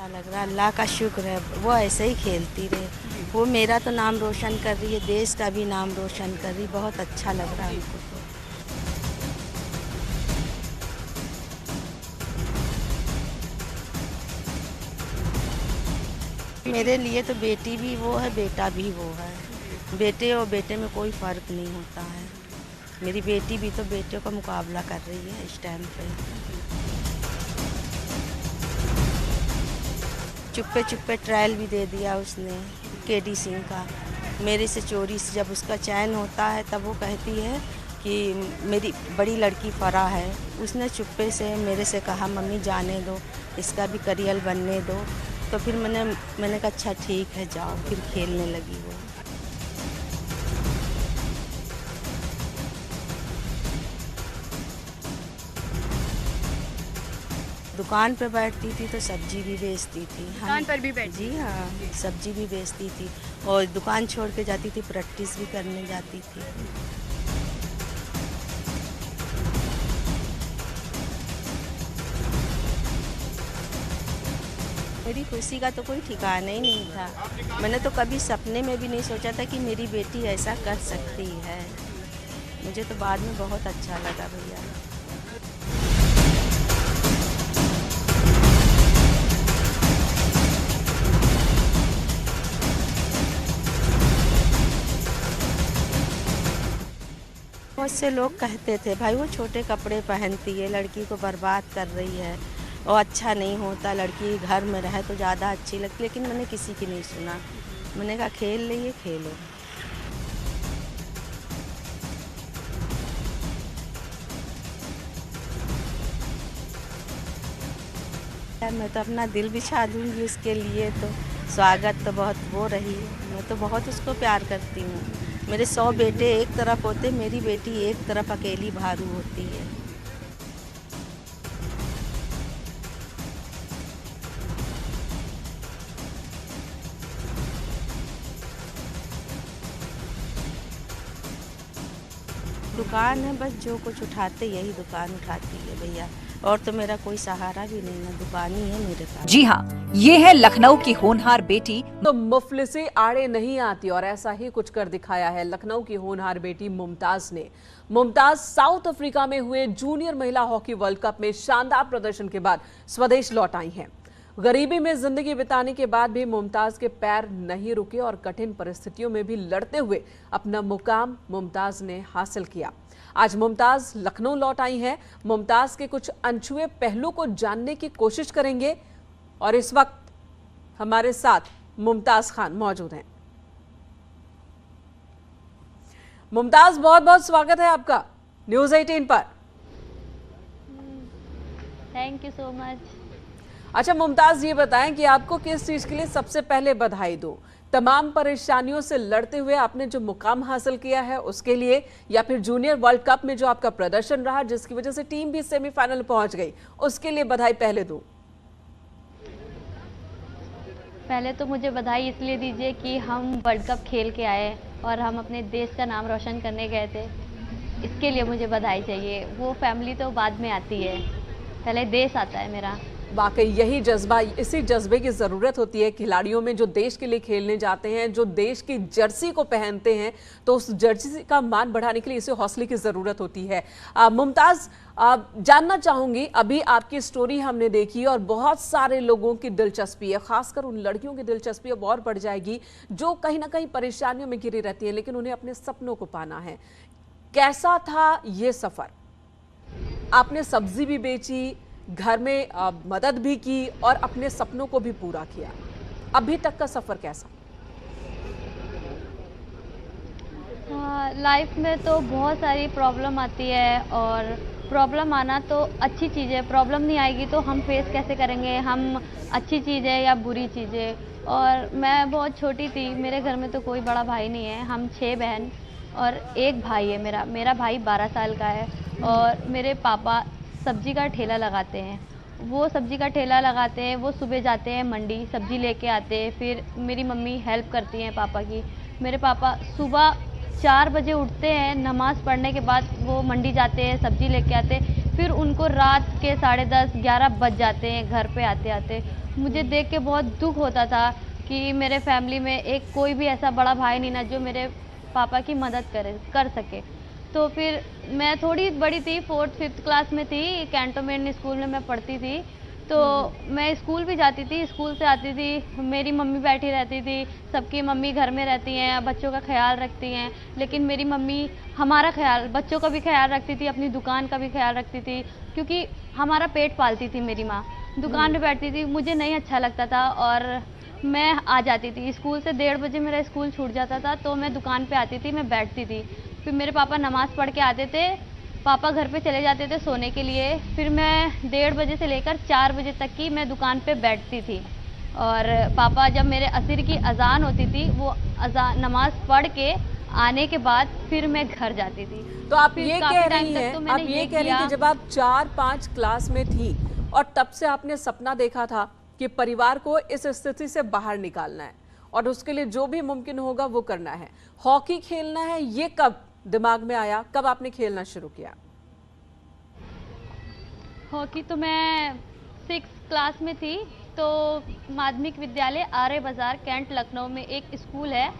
अच्छा लग रहा है, अल्लाह का शुक्र है, वो ऐसे ही खेलती रहे। वो मेरा तो नाम रोशन कर रही है, देश का भी नाम रोशन कर रही, बहुत अच्छा लग रहा है हमको तो। मेरे लिए तो बेटी भी वो है, बेटा भी वो है। बेटे और बेटे में कोई फ़र्क नहीं होता है। मेरी बेटी भी तो बेटे का मुकाबला कर रही है इस टाइम पे। चुप्पे चुप्पे ट्रायल भी दे दिया उसने, केडी सिंह का। मेरे से चोरी से जब उसका चयन होता है तब वो कहती है कि मेरी बड़ी लड़की फ़राह है। उसने चुप्पे से मेरे से कहा मम्मी जाने दो, इसका भी करियर बनने दो। तो फिर मैंने कहा अच्छा ठीक है जाओ, फिर खेलने लगी वो। दुकान पे बैठती थी तो सब्जी भी बेचती थी। दुकान पर भी बैठी? जी हाँ, सब्जी भी बेचती थी और दुकान छोड़ के जाती थी, प्रैक्टिस भी करने जाती थी। मेरी खुशी का तो कोई ठिकाना ही नहीं था। मैंने तो कभी सपने में भी नहीं सोचा था कि मेरी बेटी ऐसा कर सकती है। मुझे तो बाद में बहुत अच्छा लगा भैया। बहुत से लोग कहते थे भाई वो छोटे कपड़े पहनती है, लड़की को बर्बाद कर रही है और अच्छा नहीं होता, लड़की घर में रहे तो ज़्यादा अच्छी लगती, लेकिन मैंने किसी की नहीं सुना। मैंने कहा खेल रही है खेलो। मैं तो अपना दिल बिछा दूंगी उसके लिए, तो स्वागत तो बहुत वो रही। मैं तो बहुत उसको प्यार करती हूँ। मेरे 100 बेटे एक तरफ होते, मेरी बेटी एक तरफ अकेली भारू होती है। दुकान है, बस जो कुछ उठाते यही दुकान उठाती है भैया। और तो मेरा कोई सहारा भी नहीं है, दुकान ही है मेरे पास। जी हाँ, ये है लखनऊ की होनहार बेटी। तो मुफलिसी आड़े नहीं आती और ऐसा ही कुछ कर दिखाया है लखनऊ की होनहार बेटी मुमताज ने। मुमताज साउथ अफ्रीका में हुए जूनियर महिला हॉकी वर्ल्ड कप में शानदार प्रदर्शन के बाद स्वदेश लौट आई हैं। गरीबी में जिंदगी बिताने के बाद भी मुमताज के पैर नहीं रुके और कठिन परिस्थितियों में भी लड़ते हुए अपना मुकाम मुमताज ने हासिल किया। आज मुमताज लखनऊ लौट आई हैं। मुमताज के कुछ अनछुए पहलू को जानने की कोशिश करेंगे और इस वक्त हमारे साथ मुमताज खान मौजूद हैं। मुमताज, बहुत बहुत स्वागत है आपका न्यूज़ 18 पर। Thank you so much. अच्छा मुमताज, ये बताएं कि आपको किस चीज के लिए सबसे पहले बधाई दूं? तमाम परेशानियों से लड़ते हुए आपने जो मुकाम हासिल किया है उसके लिए, या फिर जूनियर वर्ल्ड कप में जो आपका प्रदर्शन रहा जिसकी वजह से टीम भी सेमीफाइनल पहुंच गई, उसके लिए बधाई पहले दूं? पहले तो मुझे बधाई इसलिए दीजिए कि हम वर्ल्ड कप खेल के आए और हम अपने देश का नाम रोशन करने गए थे, इसके लिए मुझे बधाई चाहिए। वो फैमिली तो बाद में आती है, पहले देश आता है मेरा। वाकई यही जज्बा, इसी जज्बे की ज़रूरत होती है खिलाड़ियों में, जो देश के लिए खेलने जाते हैं, जो देश की जर्सी को पहनते हैं, तो उस जर्सी का मान बढ़ाने के लिए इसे हौसले की ज़रूरत होती है। मुमताज़, जानना चाहूँगी, अभी आपकी स्टोरी हमने देखी और बहुत सारे लोगों की दिलचस्पी है, खासकर उन लड़कियों की दिलचस्पी अब और बढ़ जाएगी जो कहीं ना कहीं परेशानियों में घिरी रहती हैं, लेकिन उन्हें अपने सपनों को पाना है। कैसा था ये सफ़र? आपने सब्जी भी बेची, घर में मदद भी की और अपने सपनों को भी पूरा किया। अभी तक का सफ़र कैसा? लाइफ में तो बहुत सारी प्रॉब्लम आती है और प्रॉब्लम आना तो अच्छी चीज़ है। प्रॉब्लम नहीं आएगी तो हम फेस कैसे करेंगे, हम अच्छी चीज़ है या बुरी चीज़ है। और मैं बहुत छोटी थी, मेरे घर में तो कोई बड़ा भाई नहीं है, हम 6 बहन और एक भाई है मेरा भाई 12 साल का है। और मेरे पापा सब्जी का ठेला लगाते हैं, वो सब्जी का ठेला लगाते हैं, वो सुबह जाते हैं मंडी, सब्जी लेके आते हैं, फिर मेरी मम्मी हेल्प करती हैं पापा की। मेरे पापा सुबह 4 बजे उठते हैं, नमाज़ पढ़ने के बाद वो मंडी जाते हैं, सब्जी लेके आते हैं, फिर उनको रात के 10:30 11 बज जाते हैं घर पे आते आते। मुझे देख के बहुत दुख होता था कि मेरे फैमिली में एक कोई भी ऐसा बड़ा भाई नहीं ना जो मेरे पापा की मदद कर सके। तो फिर मैं थोड़ी बड़ी थी, 4th-5th क्लास में थी, कैंटोनमेंट स्कूल में मैं पढ़ती थी। तो मैं स्कूल भी जाती थी, स्कूल से आती थी, मेरी मम्मी बैठी रहती थी, सबकी मम्मी घर में रहती हैं, बच्चों का ख्याल रखती हैं, लेकिन मेरी मम्मी हमारा ख्याल, बच्चों का भी ख्याल रखती थी, अपनी दुकान का भी ख्याल रखती थी, क्योंकि हमारा पेट पालती थी मेरी माँ। दुकान पे बैठती थी, मुझे नहीं अच्छा लगता था और मैं आ जाती थी स्कूल से, 1:30 बजे मेरा स्कूल छूट जाता था, तो मैं दुकान पे आती थी, मैं बैठती थी। फिर मेरे पापा नमाज़ पढ़ के आते थे, पापा घर पे चले जाते थे सोने के लिए, फिर मैं 1:30 बजे से लेकर 4 बजे तक की मैं दुकान पे बैठती थी। और पापा जब मेरे असर की अज़ान होती थी, वो अज़ान नमाज़ पढ़ के आने के बाद फिर मैं घर जाती थी। तो आप फिर ये काफ़ी कह टाइम रही तक हैं, तो आप मैंने ये कह रही हैं कि जब आप 4-5 क्लास में थी और तब से आपने सपना देखा था कि परिवार को इस स्थिति से बाहर निकालना है और उसके लिए जो भी मुमकिन होगा वो करना है, हॉकी खेलना है, ये कब दिमाग में आया, कब आपने खेलना शुरू किया? हॉकी तो मैं 6th क्लास में थी, तो माध्यमिक विद्यालय आर्य बाजार कैंट लखनऊ में एक स्कूल है,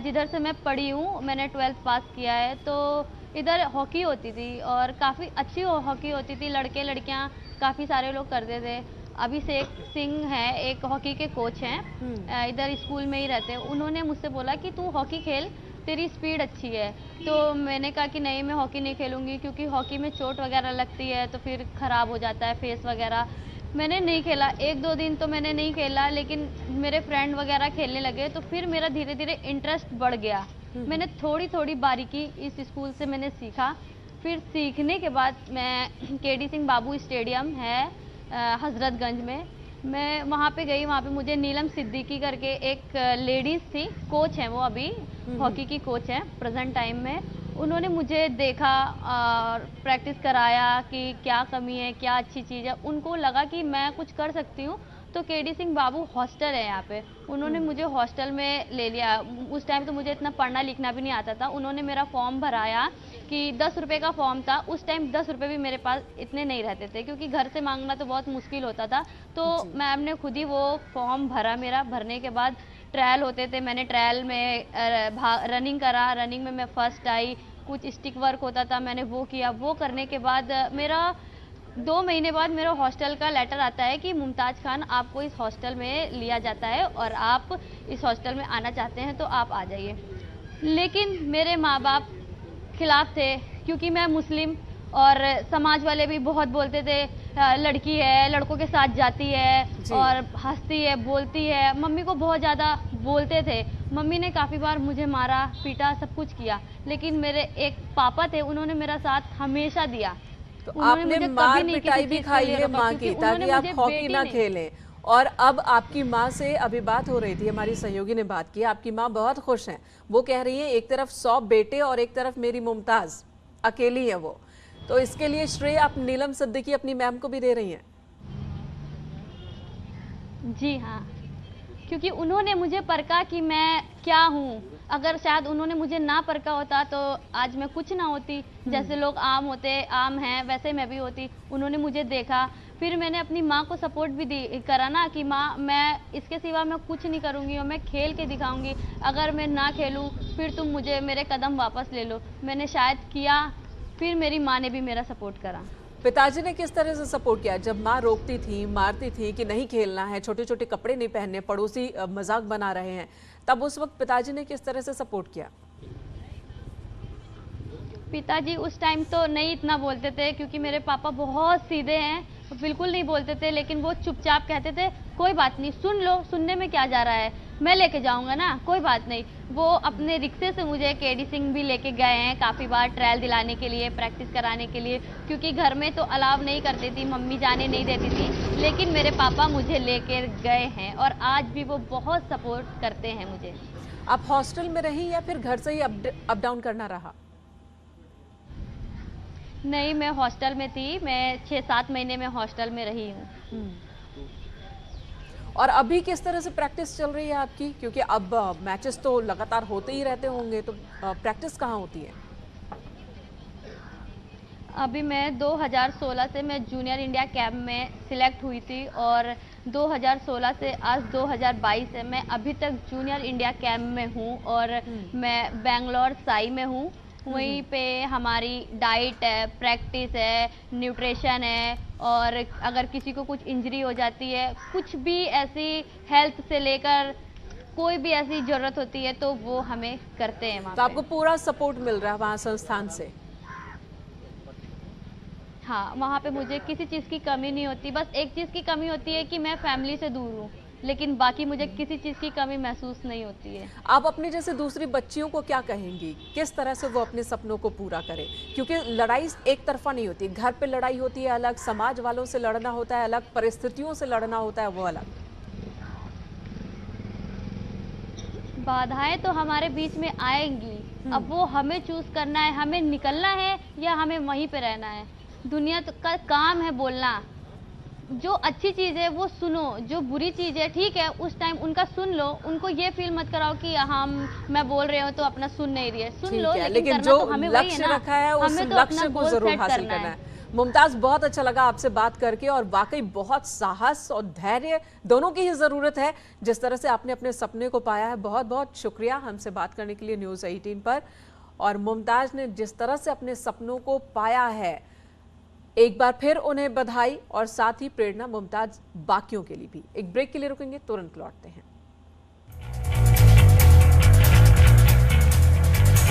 जिधर से मैं पढ़ी हूँ, मैंने 12th पास किया है। तो इधर हॉकी होती थी और काफ़ी अच्छी हॉकी होती थी, लड़के लड़कियाँ काफ़ी सारे लोग करते थे। अभिषेक सिंह हैं, एक हॉकी के कोच हैं, इधर स्कूल में ही रहते हैं। उन्होंने मुझसे बोला कि तू हॉकी खेल, तेरी स्पीड अच्छी है। तो मैंने कहा कि नहीं, मैं हॉकी नहीं खेलूँगी, क्योंकि हॉकी में चोट वगैरह लगती है तो फिर ख़राब हो जाता है फेस वगैरह। मैंने नहीं खेला, 1-2 दिन तो मैंने नहीं खेला, लेकिन मेरे फ्रेंड वगैरह खेलने लगे तो फिर मेरा धीरे धीरे इंटरेस्ट बढ़ गया। मैंने थोड़ी थोड़ी बारीकी इस स्कूल से मैंने सीखा। फिर सीखने के बाद मैं केडी सिंह बाबू स्टेडियम है हज़रतगंज में, मैं वहाँ पे गई। वहाँ पे मुझे नीलम सिद्दीकी करके एक लेडीज़ थी, कोच हैं वो, अभी हॉकी की कोच हैं प्रेजेंट टाइम में। उन्होंने मुझे देखा और प्रैक्टिस कराया कि क्या कमी है, क्या अच्छी चीज़ है। उनको लगा कि मैं कुछ कर सकती हूँ, तो केडी सिंह बाबू हॉस्टल है यहाँ पे, उन्होंने मुझे हॉस्टल में ले लिया। उस टाइम तो मुझे इतना पढ़ना लिखना भी नहीं आता था। उन्होंने मेरा फॉर्म भराया कि 10 रुपये का फॉर्म था, उस टाइम 10 रुपये भी मेरे पास इतने नहीं रहते थे, क्योंकि घर से मांगना तो बहुत मुश्किल होता था। तो मैम ने खुद ही वो फॉर्म भरा मेरा। भरने के बाद ट्रायल होते थे, मैंने ट्रायल में रनिंग करा, रनिंग में मैं फर्स्ट आई। कुछ स्टिक वर्क होता था, मैंने वो किया। वो करने के बाद मेरा 2 महीने बाद मेरा हॉस्टल का लेटर आता है कि मुमताज़ खान, आपको इस हॉस्टल में लिया जाता है और आप इस हॉस्टल में आना चाहते हैं तो आप आ जाइए। लेकिन मेरे माँ बाप खिलाफ थे, क्योंकि मैं मुस्लिम, और समाज वाले भी बहुत बोलते थे लड़की है, लड़कों के साथ जाती है और हंसती है, बोलती है। मम्मी को बहुत ज़्यादा बोलते थे। मम्मी ने काफ़ी बार मुझे मारा पीटा, सब कुछ किया, लेकिन मेरे एक पापा थे, उन्होंने मेरा साथ हमेशा दिया। तो आपने मार पिटाई भी खाई है माँ की ताकि आप हॉकी ना खेलें, और अब आपकी माँ से अभी बात हो रही थी, हमारी सहयोगी ने बात की, आपकी माँ बहुत खुश हैं। वो कह रही हैं एक तरफ 100 बेटे और एक तरफ मेरी मुमताज़ अकेली है वो। तो इसके लिए श्रेय आप नीलम सिद्दीकी अपनी मैम को भी दे रही हैं? जी हाँ, क्योंकि उन्होंने मुझे परखा कि मैं क्या हूँ। अगर शायद उन्होंने मुझे ना परखा होता तो आज मैं कुछ ना होती। जैसे लोग आम होते, आम हैं, वैसे मैं भी होती। उन्होंने मुझे देखा, फिर मैंने अपनी माँ को सपोर्ट भी करा ना कि माँ, मैं इसके सिवा मैं कुछ नहीं करूँगी और मैं खेल के दिखाऊँगी। अगर मैं ना खेलूँ फिर तुम मुझे मेरे कदम वापस ले लो। मैंने शायद किया, फिर मेरी माँ ने भी मेरा सपोर्ट करा। पिताजी ने किस तरह से सपोर्ट किया जब माँ रोकती थी, मारती थी कि नहीं खेलना है, छोटे छोटे कपड़े नहीं पहनने, पड़ोसी मजाक बना रहे हैं, तब उस वक्त पिताजी ने किस तरह से सपोर्ट किया? पिताजी उस टाइम तो नहीं इतना बोलते थे, क्योंकि मेरे पापा बहुत सीधे हैं, बिल्कुल नहीं बोलते थे। लेकिन वो चुपचाप कहते थे कोई बात नहीं, सुन लो, सुनने में क्या जा रहा है, मैं लेके जाऊंगा ना, कोई बात नहीं। वो अपने रिक्शे से मुझे केडी सिंह भी लेके गए हैं काफ़ी बार, ट्रायल दिलाने के लिए, प्रैक्टिस कराने के लिए, क्योंकि घर में तो अलाउ नहीं करती थी, मम्मी जाने नहीं देती थी। लेकिन मेरे पापा मुझे लेकर गए हैं और आज भी वो बहुत सपोर्ट करते हैं मुझे। आप हॉस्टल में रही या फिर घर से ही अप डाउन करना रहा? नहीं, मैं हॉस्टल में थी, मैं 6-7 महीने में हॉस्टल में रही हूँ। और अभी किस तरह से प्रैक्टिस चल रही है आपकी, क्योंकि अब मैचेस तो लगातार होते ही रहते होंगे, तो प्रैक्टिस कहाँ होती है? अभी मैं 2016 से मैं जूनियर इंडिया कैंप में सिलेक्ट हुई थी और 2016 से आज 2022 है, मैं अभी तक जूनियर इंडिया कैंप में हूँ और मैं बेंगलोर साई में हूँ। वहीं पे हमारी डाइट है, प्रैक्टिस है, न्यूट्रिशन है, और अगर किसी को कुछ इंजरी हो जाती है, कुछ भी ऐसी हेल्थ से लेकर कोई भी ऐसी ज़रूरत होती है तो वो हमें करते हैं वहाँ तो पे। आपको पूरा सपोर्ट मिल रहा है वहाँ संस्थान से? हाँ, वहाँ पे मुझे किसी चीज़ की कमी नहीं होती। बस एक चीज़ की कमी होती है कि मैं फैमिली से दूर हूँ, लेकिन बाकी मुझे किसी चीज़ की कमी महसूस नहीं होती है। आप अपने जैसे दूसरी बच्चियों को क्या कहेंगी, किस तरह से वो अपने सपनों को पूरा करें? क्योंकि लड़ाई एक तरफा नहीं होती, घर पे लड़ाई होती है अलग, समाज वालों से लड़ना होता है अलग, परिस्थितियों से लड़ना होता है वो अलग। बाधाएं तो हमारे बीच में आएंगी, अब वो हमें चूज करना है, हमें निकलना है या हमें वहीं पे रहना है। दुनिया तो का काम है बोलना। जो अच्छी चीज है वो सुनो, जो बुरी चीज है ठीक है उस टाइम उनका सुन लो, उनको ये फील मत कराओ कि हम मैं बोल रहे हो तो अपना सुन नहीं रही है, सुन ठीक लो, है, लेकिन लेकिन करना जो तो हमें वही है लक्ष्य ना। रखा है उस हमें तो अपना लक्ष्य को गोल जरूर सेट हासिल करना है। मुमताज, बहुत अच्छा लगा आपसे बात करके और वाकई बहुत साहस और धैर्य दोनों की ही जरूरत है। जिस तरह से आपने अपने सपने को पाया है, बहुत बहुत शुक्रिया हमसे बात करने के लिए न्यूज़ 18 पर। और मुमताज ने जिस तरह से अपने सपनों को पाया है, एक बार फिर उन्हें बधाई और साथ ही प्रेरणा मुमताज बाकियों के लिए भी। एक ब्रेक के लिए रुकेंगे, तुरंत लौटते हैं।